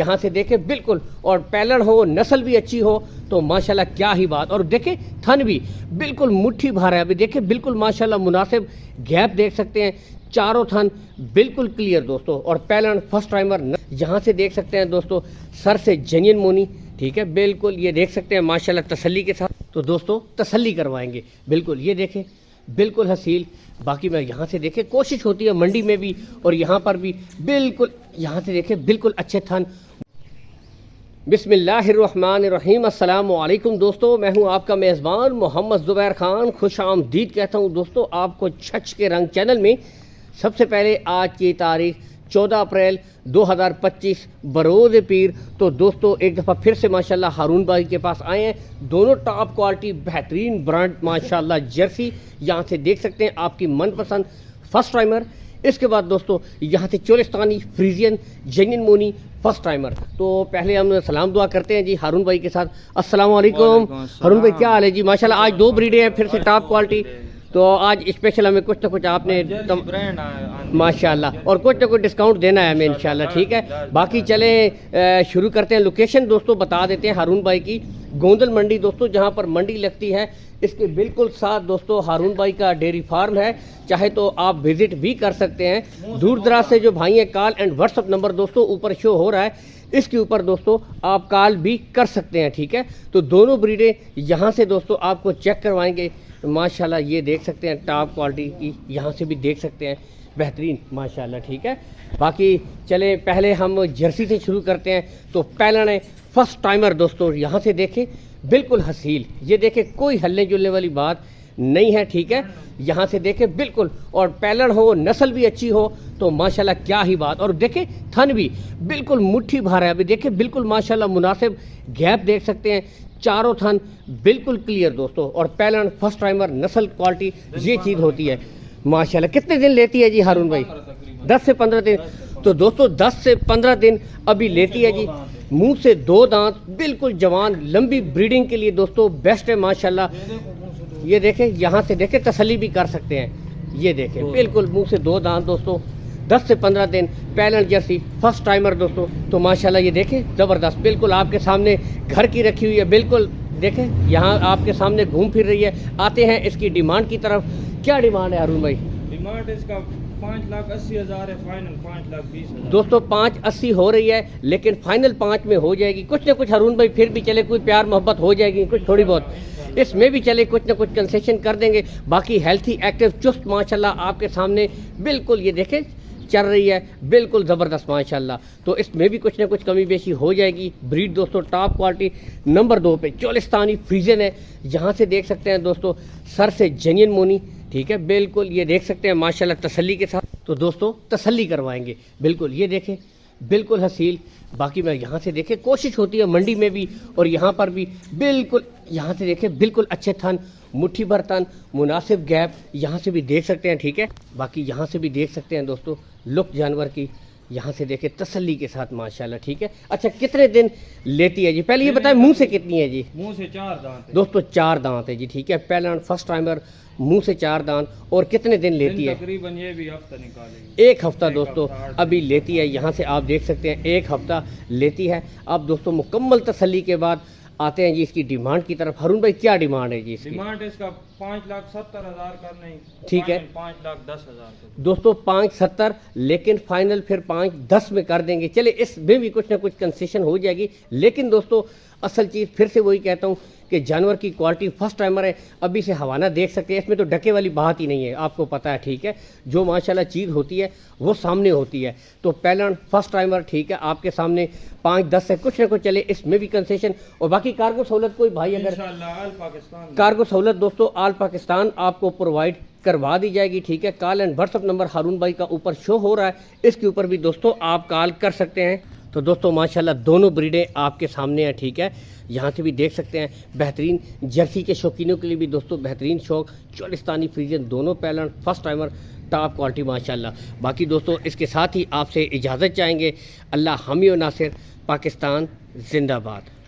यहाँ से देखें बिल्कुल, और पैलर हो, नस्ल भी अच्छी हो तो माशाल्लाह क्या ही बात। और देखें थन भी बिल्कुल मुट्ठी भर है, अभी देखें बिल्कुल माशाल्लाह मुनासिब गैप देख सकते हैं, चारों थन बिल्कुल क्लियर दोस्तों। और पैलर फर्स्ट टाइमर यहाँ से देख सकते हैं दोस्तों, सर से जेन्युइन मोनी, ठीक है बिल्कुल ये देख सकते हैं माशाल्लाह तसल्ली के साथ। तो दोस्तों तसल्ली करवाएंगे बिल्कुल, ये देखें बिल्कुल हसील। बाकी मैं यहाँ से देखें कोशिश होती है मंडी में भी और यहाँ पर भी बिल्कुल, यहाँ से देखें बिल्कुल अच्छे थन। बिस्मिल्लाहिर्रहमानिर्रहीम, अस्सलामु अलैकुम दोस्तों, मैं हूँ आपका मेज़बान मोहम्मद ज़ुबैर खान, खुश आमदीद कहता हूँ दोस्तों आपको छछ के रंग चैनल में। सबसे पहले आज की तारीख 14 अप्रैल 2025 बरोज़ पीर। तो दोस्तों एक दफ़ा फिर से माशाल्लाह हारून भाई के पास आए हैं, दोनों टॉप क्वालिटी बेहतरीन ब्रांड माशाल्लाह जर्सी, यहाँ से देख सकते हैं आपकी मनपसंद फर्स्ट टाइमर। इसके बाद दोस्तों यहाँ से चोलिस्तानी फ्रीजियन जेन्युइन मोनी फर्स्ट टाइमर। तो पहले हम सलाम दुआ करते हैं जी हारून भाई के साथ। अस्सलाम वालेकुम हारून भाई, क्या हाल है जी? माशाल्लाह आज दो ब्रीडें हैं फिर से टॉप क्वालिटी, तो आज स्पेशल हमें कुछ ना कुछ आपने माशाल्लाह और कुछ ना कुछ डिस्काउंट देना है हमें इंशाल्लाह, ठीक है। बाकी चले शुरू करते हैं। लोकेशन दोस्तों बता देते हैं हारून भाई की, गोंदल मंडी दोस्तों, जहां पर मंडी लगती है इसके बिल्कुल साथ दोस्तों हारून भाई का डेयरी फार्म है, चाहे तो आप विजिट भी कर सकते हैं। दूर दराज से जो भाई हैं, कॉल एंड व्हाट्सअप नंबर दोस्तों ऊपर शो हो रहा है, इसके ऊपर दोस्तों आप कॉल भी कर सकते हैं, ठीक है। तो दोनों ब्रीडें यहाँ से दोस्तों आपको चेक करवाएंगे माशाल्लाह, ये देख सकते हैं टॉप क्वालिटी की, यहाँ से भी देख सकते हैं बेहतरीन माशाल्लाह, ठीक है। बाकी चले पहले हम जर्सी से शुरू करते हैं। तो पहला है फर्स्ट टाइमर दोस्तों, यहाँ से देखें बिल्कुल हसील, ये देखें कोई हल्ले जुलने वाली बात नहीं है, ठीक है। यहाँ से देखें बिल्कुल, और पैलर हो, नस्ल भी अच्छी हो तो माशाल्लाह क्या ही बात। और देखें थन भी बिल्कुल मुट्ठी भर है, अभी देखें बिल्कुल माशाल्लाह मुनासिब गैप देख सकते हैं, चारों थन बिल्कुल क्लियर दोस्तों। और पैलर फर्स्ट टाइमर नस्ल क्वालिटी ये चीज़ होती है माशाल्लाह। कितने दिन लेती है जी हारून भाई? 10 से 15 दिन। तो दोस्तों 10 से 15 दिन अभी लेती है जी। मुंह से दो दांत, बिल्कुल जवान, लंबी ब्रीडिंग के लिए दोस्तों बेस्ट है माशाल्लाह। ये देखें, यहाँ से देखें तसल्ली भी कर सकते हैं, ये देखें बिल्कुल मुंह से दो दांत दोस्तों, 10 से 15 दिन पैलेंट जर्सी फर्स्ट टाइमर दोस्तों। तो माशाल्लाह ये देखें ज़बरदस्त, बिल्कुल आपके सामने घर की रखी हुई है, बिल्कुल देखें यहाँ आपके सामने घूम फिर रही है। आते हैं इसकी डिमांड की तरफ। क्या डिमांड है हारून भाई? डिमांड इसका 5,80,000 है, फाइनल 5,20,000 दोस्तों 5,80 हो रही है, लेकिन फाइनल 5 में हो जाएगी। कुछ ना कुछ हारून भाई फिर भी चले, कोई प्यार मोहब्बत हो जाएगी कुछ थोड़ी बहुत, इसमें भी चले कुछ ना कुछ कंसेशन कर देंगे। बाकी हेल्थी एक्टिव चुस्त माशाल्लाह आपके सामने बिल्कुल ये देखें चल रही है, बिल्कुल ज़बरदस्त माशाल्लाह। तो इसमें भी कुछ ना कुछ कमी बेशी हो जाएगी। ब्रीड दोस्तों टॉप क्वालिटी नंबर 2 पे चोलिस्तानी फ्रीजन है, यहाँ से देख सकते हैं दोस्तों सर से जेन्युइन मोनी, ठीक है बिल्कुल ये देख सकते हैं माशाल्लाह तसल्ली के साथ। तो दोस्तों तसल्ली करवाएंगे बिल्कुल, ये देखें बिल्कुल हसील। बाकी मैं यहाँ से देखें कोशिश होती है मंडी में भी और यहाँ पर भी बिल्कुल, यहाँ से देखें बिल्कुल अच्छे थन, मुट्ठी भर तन, मुनासिब गैप, यहाँ से भी देख सकते हैं, ठीक है। बाकी यहाँ से भी देख सकते हैं दोस्तों लुक जानवर की, यहाँ से देखें तसल्ली के साथ माशाल्लाह, ठीक है। अच्छा कितने दिन लेती है जी? पहले ये बताएं मुंह से कितनी है जी? मुंह से 4 दांत है दोस्तों, 4 दांत है जी, ठीक है। पहला फर्स्ट टाइमर मुंह से 4 दांत। और कितने दिन लेती है? तकरीबन ये भी हफ्ता निकालेगी, 1 हफ्ता दोस्तों अभी लेती है। यहाँ से आप देख सकते हैं 1 हफ्ता लेती है। अब दोस्तों मुकम्मल तसल्ली के बाद आते हैं जी इसकी डिमांड की तरफ। हारून भाई क्या डिमांड है जी इसकी? डिमांड इसका 5,70,000 का नहीं, ठीक है 5,10,000 दोस्तों, 5,70, लेकिन फाइनल फिर 5,10 में कर देंगे। चले इसमें भी कुछ ना कुछ कंसेशन हो जाएगी। लेकिन दोस्तों असल चीज़ फिर से वही कहता हूँ कि जानवर की क्वालिटी फर्स्ट टाइमर है, अभी से हवाना देख सकते हैं, इसमें तो डके वाली बात ही नहीं है, आपको पता है, ठीक है। जो माशाल्लाह चीज़ होती है वो सामने होती है। तो पैलेंट फर्स्ट टाइमर, ठीक है, आपके सामने 5-10 से कुछ ना कुछ चले, इसमें भी कंसेशन। और बाकी कार्गो सहूलत कोई भाई अगर कार्गो सहूलत दोस्तों ऑल पाकिस्तान आपको प्रोवाइड करवा दी जाएगी, ठीक है। कॉल एंड व्हाट्सअप नंबर हारून भाई का ऊपर शो हो रहा है, इसके ऊपर भी दोस्तों आप कॉल कर सकते हैं। तो दोस्तों माशाल्लाह दोनों ब्रीडें आपके सामने हैं, ठीक है। यहाँ से भी देख सकते हैं बेहतरीन जर्सी के शौकीनों के लिए भी दोस्तों बेहतरीन शौक, चोलिस्तानी फ्रीजन, दोनों पैलेंट फर्स्ट टाइमर टॉप क्वालिटी माशाल्लाह। बाकी दोस्तों इसके साथ ही आपसे इजाज़त चाहेंगे। अल्लाह हामी और नासिर, पाकिस्तान जिंदाबाद।